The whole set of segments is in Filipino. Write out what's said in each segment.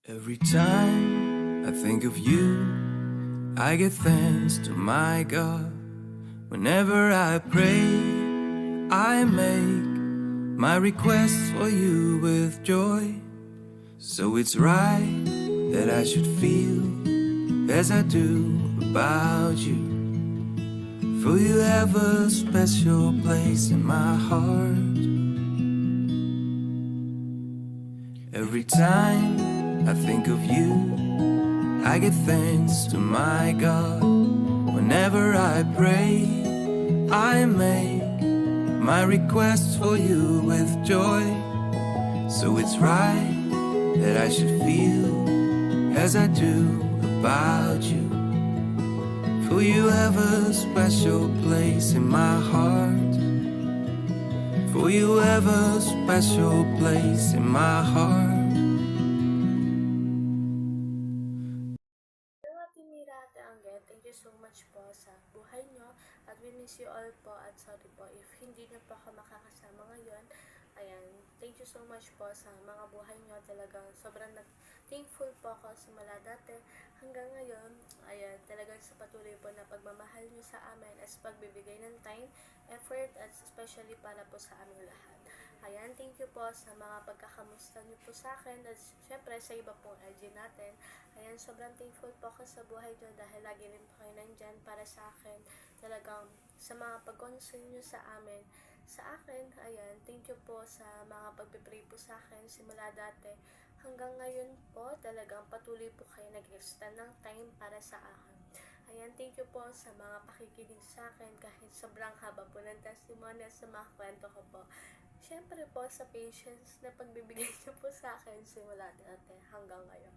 Every time I think of you, I give thanks to my God. Whenever I pray, I make my requests for you with joy. So it's right that I should feel as I do about you. For you have a special place in my heart. Every time I think of you, I give thanks to my God. Whenever I pray, I make my requests for you with joy. So it's right that I should feel as I do about you. For you have a special place in my heart. For you have a special place in my heart. Ate Mira, Ate Angge, thank you so much po sa buhay nyo at we miss you all po at sorry po if hindi nyo po ako makakasama ngayon. Ayan, thank you so much po sa mga buhay nyo. Talagang sobrang thankful po ako simula dati hanggang ngayon. Ayan, talagang sa patuloy po na pagmamahal nyo sa amin as pagbibigay ng time, effort at especially para po sa aming lahat. Ayan, thank you po sa mga pagkakamusta nyo po sa akin at syempre sa iba pong LG natin. Ayan, sobrang thankful po ako sa buhay nyo dahil lagi rin po kayo nandyan para sa akin. Talagang sa mga pag-concern nyo sa amin. Sa akin, ayan, thank you po sa mga pagpipray po sa akin simula dati. Hanggang ngayon po, talagang patuloy po kayo nag-extend ng time para sa akin. Ayan, thank you po sa mga pakikinig sa akin kahit sobrang haba po ng testimony sa mga kwento ko po. Siyempre po sa patience na pagbibigay niyo po sa akin simula dati hanggang ngayon.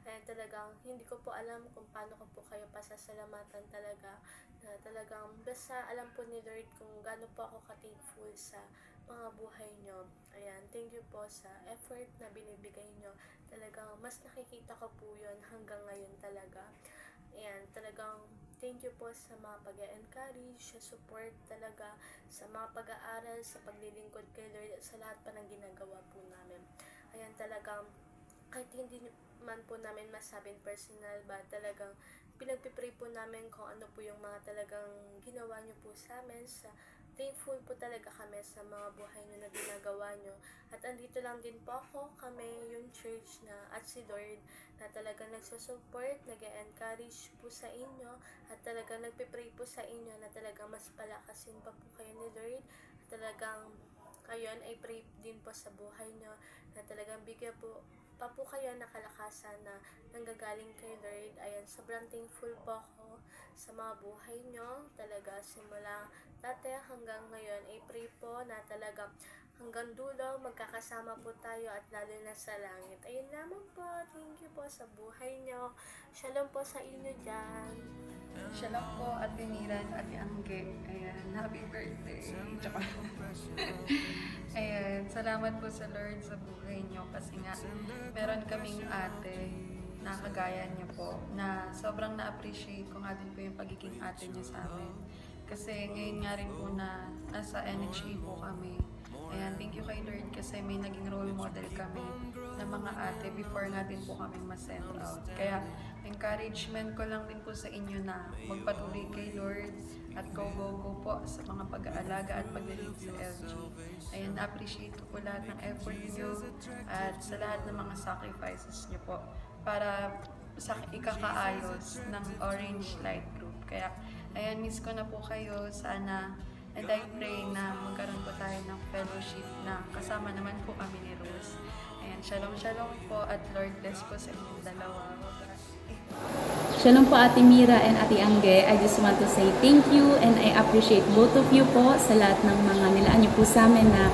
Ayan, talagang hindi ko po alam kung paano ko po kayo pasasalamatan talaga. Na talagang basta alam po ni Lord kung gaano po ako ka-thankful sa mga buhay nyo. Ayan, thank you po sa effort na binibigay nyo. Talagang mas nakikita ko po yun hanggang ngayon talaga. Ayan, talagang thank you po sa mga pag-encourage, sa support talaga, sa mga pag-aaral, sa paglilingkod kay Lord at sa lahat pa ng ginagawa po namin. Ayan, talagang kahit hindi man po namin masabing personal ba, talagang pinagpipray po namin kung ano po yung mga talagang ginawa nyo po sa amin. Thankful po talaga kami sa mga buhay nyo na ginagawa nyo. At andito lang din po ako, kami yung church na at si Lord na talagang nagsusupport, nag-encourage po sa inyo at talagang nagpipray po sa inyo na talagang mas palakasin pa po kayo ni Lord. At talagang ayun ay pray din po sa buhay nyo na talagang bigyan po pa po kayo nakalakasan na nanggagaling kay Lord. Ayan, sobrang thankful po ako sa mga buhay nyo. Talaga simula dati hanggang ngayon ay pray po na talaga hanggang dulo magkakasama po tayo at lalo na sa langit. Ayun lamang po. Thank you po sa buhay nyo. Shalom po sa inyo dyan. Shalom po, Ate Mira, Ate Angge. Ayan, happy birthday. Tsaka. Ayan, salamat po sa Lord sa buhay niyo kasi nga meron kaming ate na kagaya niyo po na sobrang na-appreciate ko nga din po yung pagiging ate niyo sa amin. Kasi ngayon nga rin po na nasa NHA po kami. Ayan, thank you kay Lord kasi may naging role model kami na mga ate before nga din po kami ma-send out. Kaya encouragement ko lang din po sa inyo na magpatuloy kay Lord at go po sa mga pag-aalaga at paglilid sa LG. Ayan, appreciate ko po lahat ng effort niyo at sa lahat ng mga sacrifices niyo po para sa ikakaayos ng Orange Light Group. Kaya, ayan, miss ko na po kayo. Sana, and I pray na magkaroon po tayo ng fellowship na kasama naman po kami ni Rose. Ayan, shalom po at Lord bless po sa inyong dalawa. Shalom po Ate Mira and Ate Angge. I just want to say thank you and I appreciate both of you po sa lahat ng mga nilaan niyo po sa amin na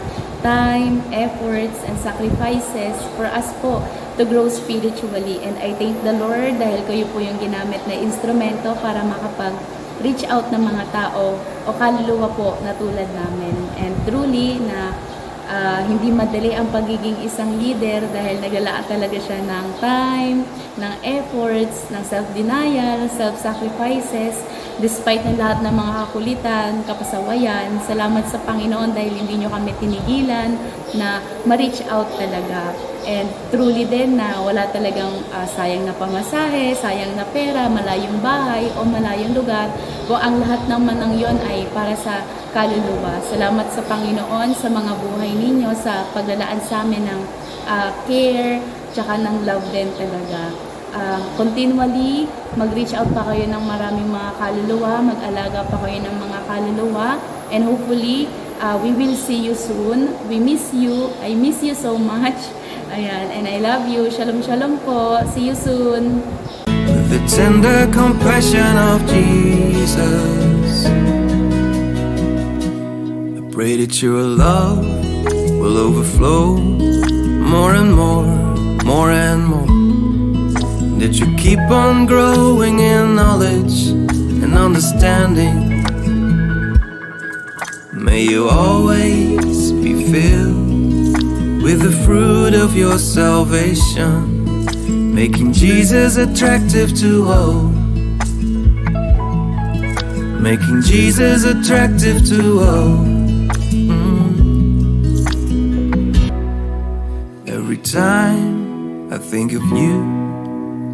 time, efforts, and sacrifices for us po to grow spiritually. And I thank the Lord dahil kayo po yung ginamit na instrumento para makapag-reach out ng mga tao o kaluluwa po na tulad namin. And truly na hindi madali ang pagiging isang leader dahil naglalaan talaga siya ng time, ng efforts, ng self-denial, self-sacrifices, despite ng lahat ng mga kakulitan, kapasawayan. Salamat sa Panginoon dahil hindi nyo kami tinigilan na ma-reach out talaga. And truly din na wala talagang sayang na pamasahe, sayang na pera, malayong bahay o malayong lugar. Kung ang lahat naman ng yon ay para sa kaluluwa. Salamat sa Panginoon sa mga buhay ninyo, sa paglalaan sa amin ng care, tsaka ng love din talaga. Continually, mag-reach out pa kayo ng maraming mga kaluluwa, mag-alaga pa kayo ng mga kaluluwa, and hopefully, we will see you soon. We miss you. I miss you so much. Ayan, and I love you. Shalom, shalom po. See you soon. With the tender compassion of Jesus, I pray that your love will overflow more and more, more and more. That you keep on growing in knowledge and understanding. May you always be filled with the fruit of your salvation, making Jesus attractive to all. Making Jesus attractive to all. Every time I think of you,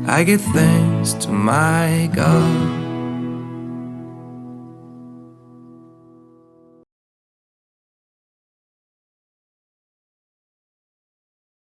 I give thanks to my God.